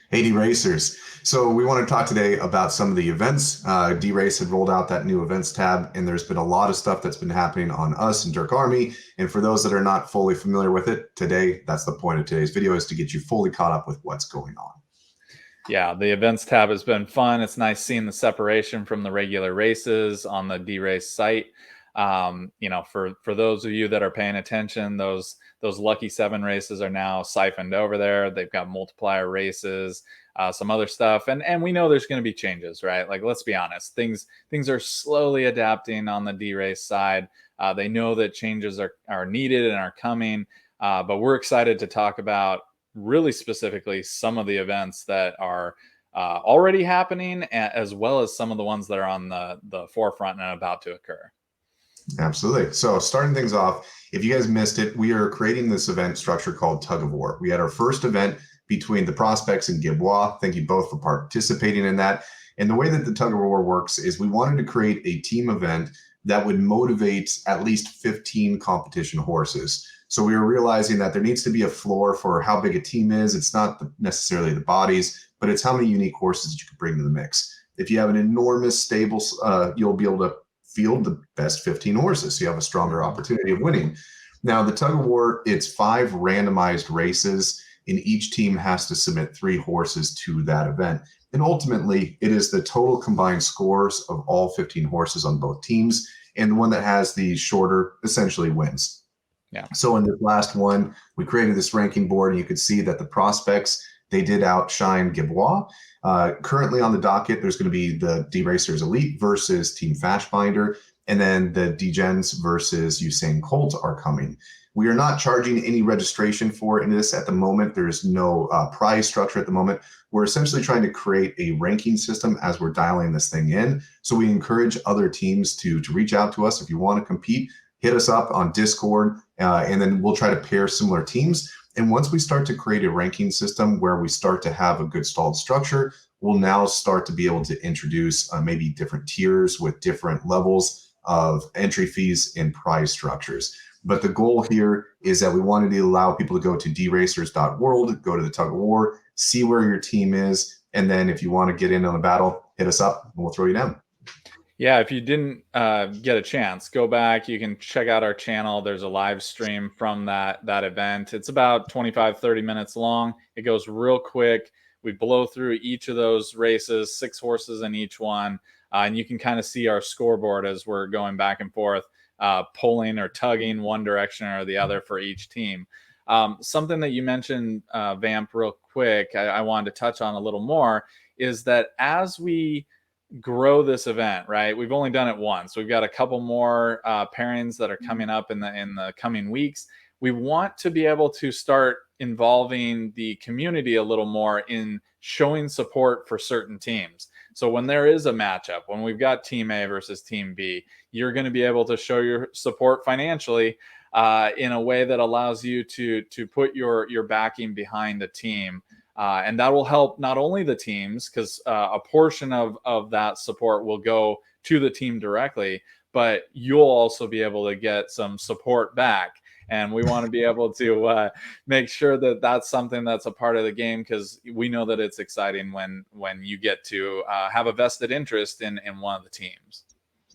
Hey, DeRacers. So we want to talk today about some of the events. DeRace had rolled out that new events tab, and there's been a lot of stuff that's been happening on us and Dirk Army. And for those that are not fully familiar with it, today, that's the point of today's video, is to get you fully caught up with what's going on. Yeah, the events tab has been fun. It's nice seeing the separation from the regular races on the DeRace site. For those of you that are paying attention, those lucky 7 races are now siphoned over there. They've got multiplier races, some other stuff, and we know there's going to be changes, right? Like, let's be honest, things are slowly adapting on the DeRace side. They know that changes are needed and are coming, but we're excited to talk about really specifically some of the events that are already happening, as well as some of the ones that are on the forefront and about to occur. Absolutely. So starting things off, if you guys missed it, we are creating this event structure called Tug of War. We had our first event between the prospects and Gibois. Thank you both for participating in that. And the way that the Tug of War works is we wanted to create a team event that would motivate at least 15 competition horses. So we were realizing that there needs to be a floor for how big a team is. It's not necessarily the bodies, but it's how many unique horses that you can bring to the mix. If you have an enormous stable, you'll be able to field the best 15 horses, so you have a stronger opportunity of winning. Now, the Tug of War, it's 5 randomized races, and each team has to submit 3 horses to that event. And ultimately, it is the total combined scores of all 15 horses on both teams, and the one that has the shorter essentially wins. Yeah. So in this last one, we created this ranking board, and you could see that the prospects, they did outshine Gibois. Currently on the docket, there's going to be the DeRacers Elite versus Team Fashbinder, and then the Degens versus Usain Colt are coming. We are not charging any registration for this at the moment. There's no prize structure at the moment. We're essentially trying to create a ranking system as we're dialing this thing in. So we encourage other teams to reach out to us if you want to compete. Hit us up on Discord, and then we'll try to pair similar teams. And once we start to create a ranking system where we start to have a good stalled structure, we'll now start to be able to introduce maybe different tiers with different levels of entry fees and prize structures. But the goal here is that we wanted to allow people to go to DeRacers.world, go to the Tug of War, see where your team is, and then if you want to get in on a battle, hit us up and we'll throw you down. Yeah, if you didn't get a chance, go back. You can check out our channel. There's a live stream from that event. It's about 25-30 minutes long. It goes real quick. We blow through each of those races, 6 horses in each one, and you can kind of see our scoreboard as we're going back and forth, pulling or tugging one direction or the other for each team. Something that you mentioned, Vamp, real quick, I wanted to touch on a little more, is that as we grow this event, right? We've only done it once. We've got a couple more pairings that are coming up in the coming weeks. We want to be able to start involving the community a little more in showing support for certain teams. So when there is a matchup, when we've got Team A versus Team B, you're going to be able to show your support financially in a way that allows you to put your backing behind a team. And that will help not only the teams, because a portion of that support will go to the team directly, but you'll also be able to get some support back. And we want to be able to make sure that that's something that's a part of the game, because we know that it's exciting when you get to have a vested interest in one of the teams.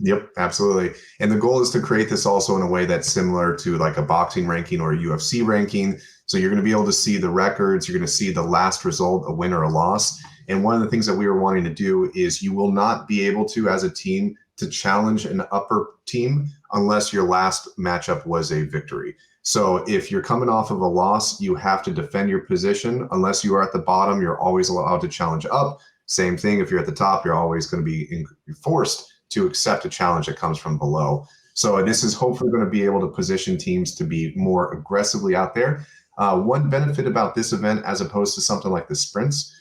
Yep, absolutely. And the goal is to create this also in a way that's similar to like a boxing ranking or a UFC ranking. So you're going to be able to see the records. You're going to see the last result, a win or a loss. And one of the things that we were wanting to do is you will not be able to, as a team, to challenge an upper team unless your last matchup was a victory. So if you're coming off of a loss, you have to defend your position. Unless you are at the bottom, you're always allowed to challenge up. Same thing, if you're at the top, you're always going to be forced to accept a challenge that comes from below. So this is hopefully going to be able to position teams to be more aggressively out there. One benefit about this event, as opposed to something like the Sprints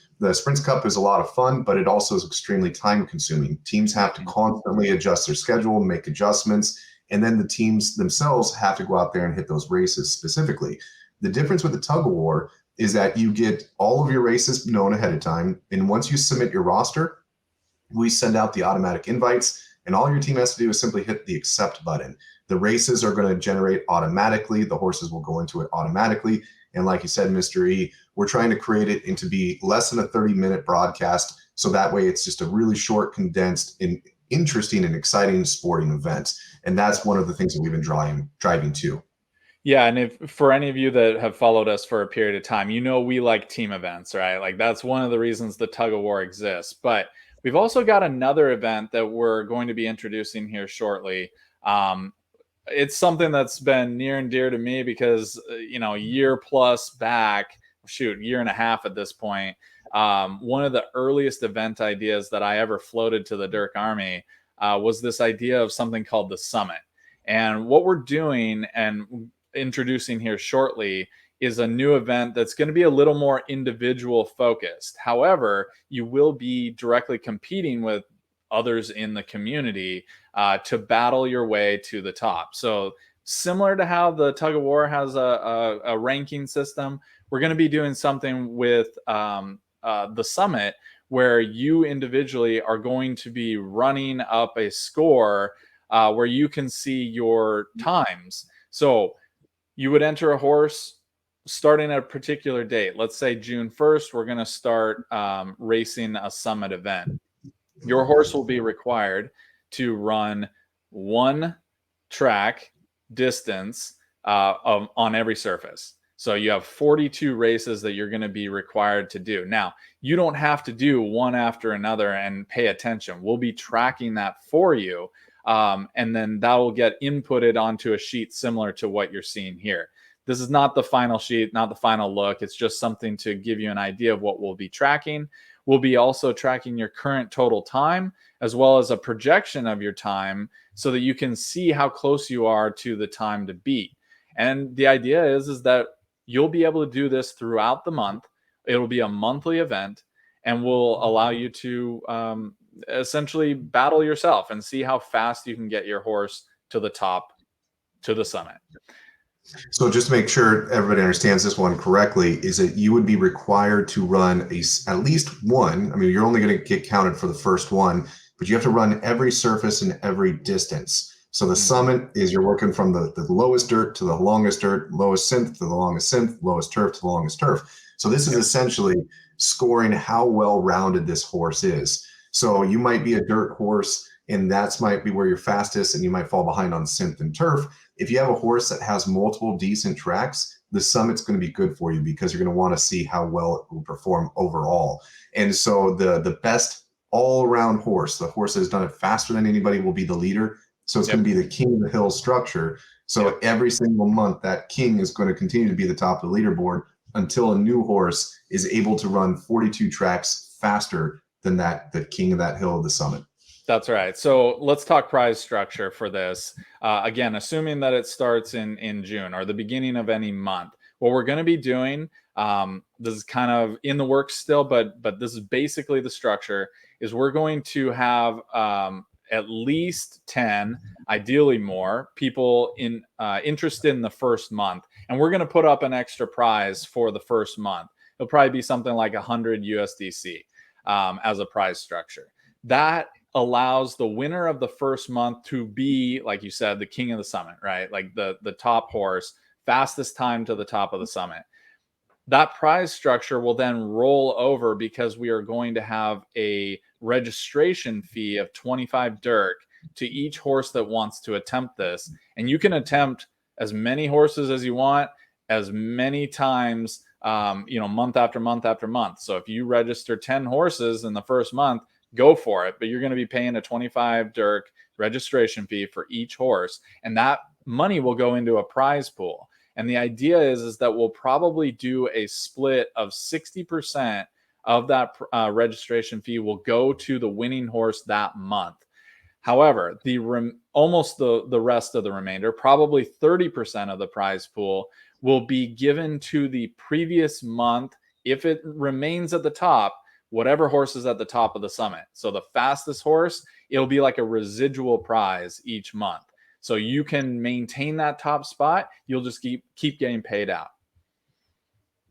Cup is a lot of fun, but it also is extremely time consuming. Teams have to constantly adjust their schedule, make adjustments, and then the teams themselves have to go out there and hit those races specifically. The difference with the Tug of War is that you get all of your races known ahead of time. And once you submit your roster, we send out the automatic invites, and all your team has to do is simply hit the accept button. The races are going to generate automatically. The horses will go into it automatically. And like you said, Mr. E, we're trying to create it into be less than a 30-minute broadcast. So that way it's just a really short, condensed, and interesting and exciting sporting event. And that's one of the things that we've been driving to. Yeah, and if for any of you that have followed us for a period of time, you know we like team events, right? Like that's one of the reasons the tug of war exists. But we've also got another event that we're going to be introducing here shortly. It's something that's been near and dear to me because a year plus back, year and a half at this point. One of the earliest event ideas that I ever floated to the Dirk Army was this idea of something called the Summit. And what we're doing and introducing here shortly is a new event that's going to be a little more individual focused. However, you will be directly competing with others in the community to battle your way to the top. So similar to how the tug of war has a ranking system, we're going to be doing something with the Summit where you individually are going to be running up a score where you can see your times. So you would enter a horse starting at a particular date. Let's say June 1st, we're going to start racing a Summit event. Your horse will be required to run one track distance on every surface. So you have 42 races that you're going to be required to do. Now, you don't have to do one after another and pay attention. We'll be tracking that for you. And then that will get inputted onto a sheet similar to what you're seeing here. This is not the final sheet, not the final look. It's just something to give you an idea of what we'll be tracking. We'll be also tracking your current total time as well as a projection of your time so that you can see how close you are to the time to beat. And the idea is that you'll be able to do this throughout the month. It'll be a monthly event and will allow you to essentially battle yourself and see how fast you can get your horse to the top, to the summit. So just to make sure everybody understands this one correctly, is that you would be required to run at least one. I mean, you're only going to get counted for the first one, but you have to run every surface and every distance. So the summit is you're working from the lowest dirt to the longest dirt, lowest synth to the longest synth, lowest turf to the longest turf. So this is essentially scoring how well-rounded this horse is. So you might be a dirt horse, and might be where you're fastest, and you might fall behind on synth and turf. If you have a horse that has multiple decent tracks, the summit's going to be good for you because you're going to want to see how well it will perform overall. And so the best all-around horse, the horse that has done it faster than anybody, will be the leader. So it's going to be the king of the hill structure. So every single month, that king is going to continue to be the top of the leaderboard until a new horse is able to run 42 tracks faster than the king of that hill of the summit. That's right. So let's talk prize structure for this. Again, assuming that it starts in June or the beginning of any month, what we're going to be doing, this is kind of in the works still, but this is basically the structure, is we're going to have at least 10, ideally more, people interested in the first month. And we're going to put up an extra prize for the first month. It'll probably be something like 100 USDC as a prize structure. That allows the winner of the first month to be, like you said, the king of the summit, right? Like the top horse, fastest time to the top of the summit. That prize structure will then roll over because we are going to have a registration fee of 25 Dirk to each horse that wants to attempt this. And you can attempt as many horses as you want, as many times, month after month after month. So if you register 10 horses in the first month, go for it. But you're going to be paying a 25 Dirk registration fee for each horse. And that money will go into a prize pool. And the idea is that we'll probably do a split of 60% of that registration fee will go to the winning horse that month. However, almost the rest of the remainder, probably 30% of the prize pool, will be given to the previous month if it remains at the top, whatever horse is at the top of the summit. So the fastest horse, it'll be like a residual prize each month. So you can maintain that top spot. You'll just keep getting paid out.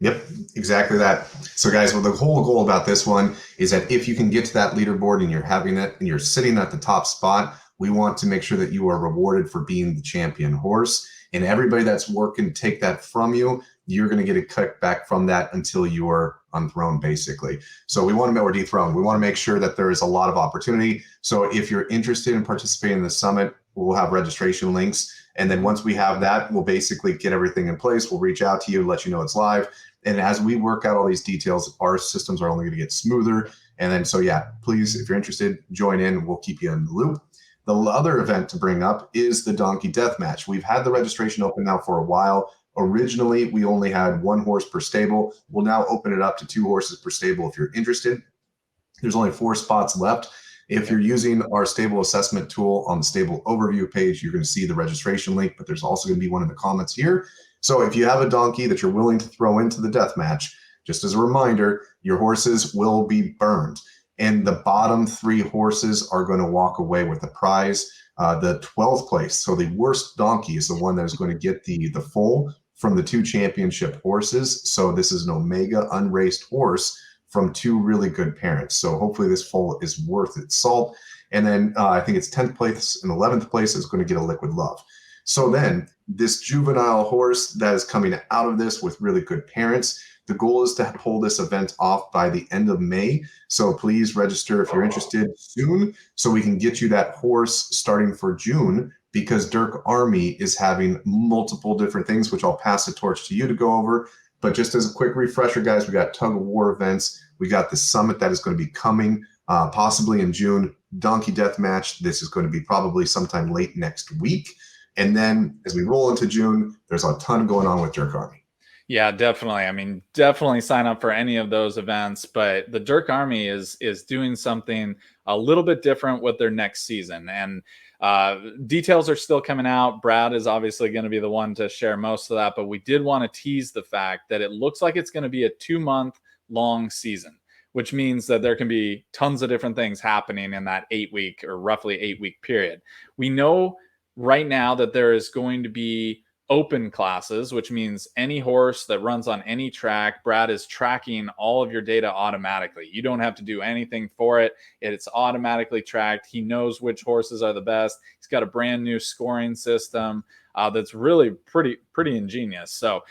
Yep, exactly that. So guys, well, the whole goal about this one is that if you can get to that leaderboard and you're having it and you're sitting at the top spot, we want to make sure that you are rewarded for being the champion horse. And everybody that's working to take that from you, you're going to get a kickback from that until you are unthroned, basically. So we want to, or dethroned. We want to make sure that there is a lot of opportunity. So if you're interested in participating in the summit, we'll have registration links. And then once we have that, we'll basically get everything in place. We'll reach out to you, let you know it's live. And as we work out all these details, our systems are only going to get smoother. And then, so yeah, please, if you're interested, join in. We'll keep you in the loop. The other event to bring up is the Donkey Deathmatch. We've had the registration open now for a while. Originally, we only had 1 horse per stable. We'll now open it up to 2 horses per stable if you're interested. There's only 4 spots left. If you're using our stable assessment tool on the stable overview page, you're going to see the registration link, but there's also going to be one in the comments here. So if you have a donkey that you're willing to throw into the death match, just as a reminder, your horses will be burned. And the bottom 3 horses are going to walk away with the prize. The 12th place, so the worst donkey, is the one that is going to get the foal from the 2 championship horses. So this is an Omega unraced horse from 2 really good parents. So hopefully this foal is worth its salt. And then I think it's 10th place and 11th place is going to get a Liquid Love. So then this juvenile horse that is coming out of this with really good parents, the goal is to pull this event off by the end of May. So please register if you're interested soon so we can get you that horse starting for June, because Dirk Army is having multiple different things, which I'll pass the torch to you to go over. But just as a quick refresher, guys, we got tug of war events. We got the summit that is going to be coming possibly in June. Donkey Death Match. This is going to be probably sometime late next week. And then as we roll into June, there's a ton going on with Dirk Army. Yeah, definitely. I mean, definitely sign up for any of those events. But the Dirk Army is doing something a little bit different with their next season. And details are still coming out. Brad is obviously going to be the one to share most of that. But we did want to tease the fact that it looks like it's going to be a 2-month-long season, which means that there can be tons of different things happening in that 8-week or roughly 8-week period. We know right now that there is going to be open classes, which means any horse that runs on any track, Brad is tracking all of your data automatically. You don't have to do anything for it. It's automatically tracked. He knows which horses are the best. He's got a brand new scoring system that's really pretty ingenious. So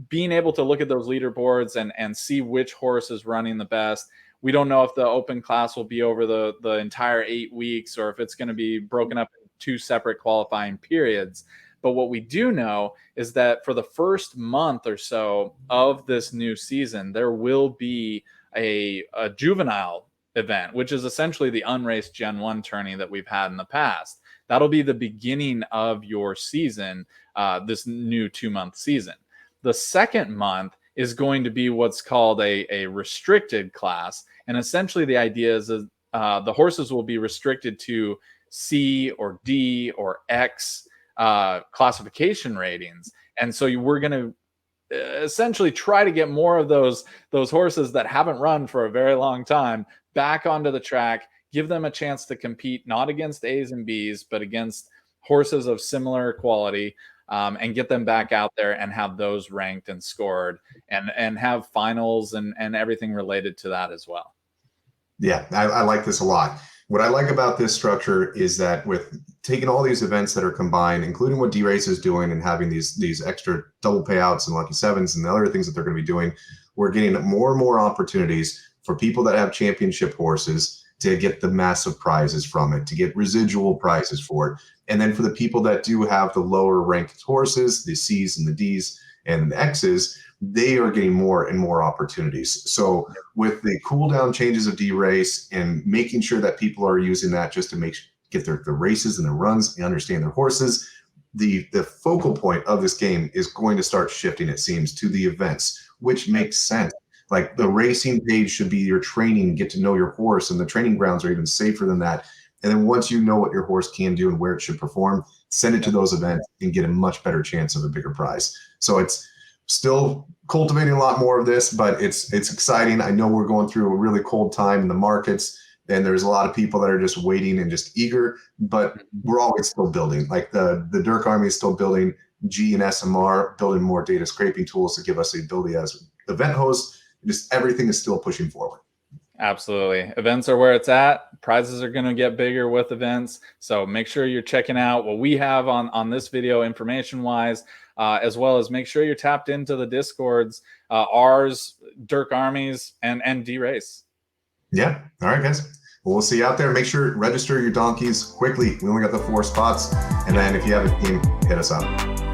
being able to look at those leaderboards and see which horse is running the best. We don't know if the open class will be over the entire 8 weeks or if it's going to be broken up into 2 separate qualifying periods. But what we do know is that for the first month or so of this new season, there will be a juvenile event, which is essentially the unraced Gen 1 tourney that we've had in the past. That'll be the beginning of your season, this new 2-month season. The second month is going to be what's called a restricted class. And essentially the idea is that the horses will be restricted to C or D or X classification ratings. And so we're going to essentially try to get more of those horses that haven't run for a very long time back onto the track, give them a chance to compete, not against A's and B's, but against horses of similar quality, and get them back out there and have those ranked and scored and have finals and everything related to that as well. Yeah, I like this a lot. What I like about this structure is that with taking all these events that are combined, including what DeRace is doing and having these extra double payouts and lucky sevens and the other things that they're going to be doing, we're getting more and more opportunities for people that have championship horses to get the massive prizes from it, to get residual prizes for it. And then for the people that do have the lower ranked horses, the C's and the D's and the X's, they are getting more and more opportunities. So with the cooldown changes of DeRace and making sure that people are using that just to get the races and the runs and understand their horses, the focal point of this game is going to start shifting, it seems, to the events, which makes sense. Like the racing page should be your training, get to know your horse, and the training grounds are even safer than that. And then once you know what your horse can do and where it should perform, send it to those events and get a much better chance of a bigger prize. So it's still cultivating a lot more of this, but it's exciting. I know we're going through a really cold time in the markets, and there's a lot of people that are just waiting and just eager, but we're always still building. Like the Dirk Army is still building, G and SMR, building more data scraping tools to give us the ability as event hosts. Just everything is still pushing forward. Absolutely. Events are where it's at. Prizes are going to get bigger with events. So make sure you're checking out what we have on this video information wise, as well as make sure you're tapped into the Discords, ours, Dirk Armies, and DeRace. Yeah. All right, guys. Well, we'll see you out there. Make sure register your donkeys quickly. We only got the 4 spots. And then if you have a team, hit us up.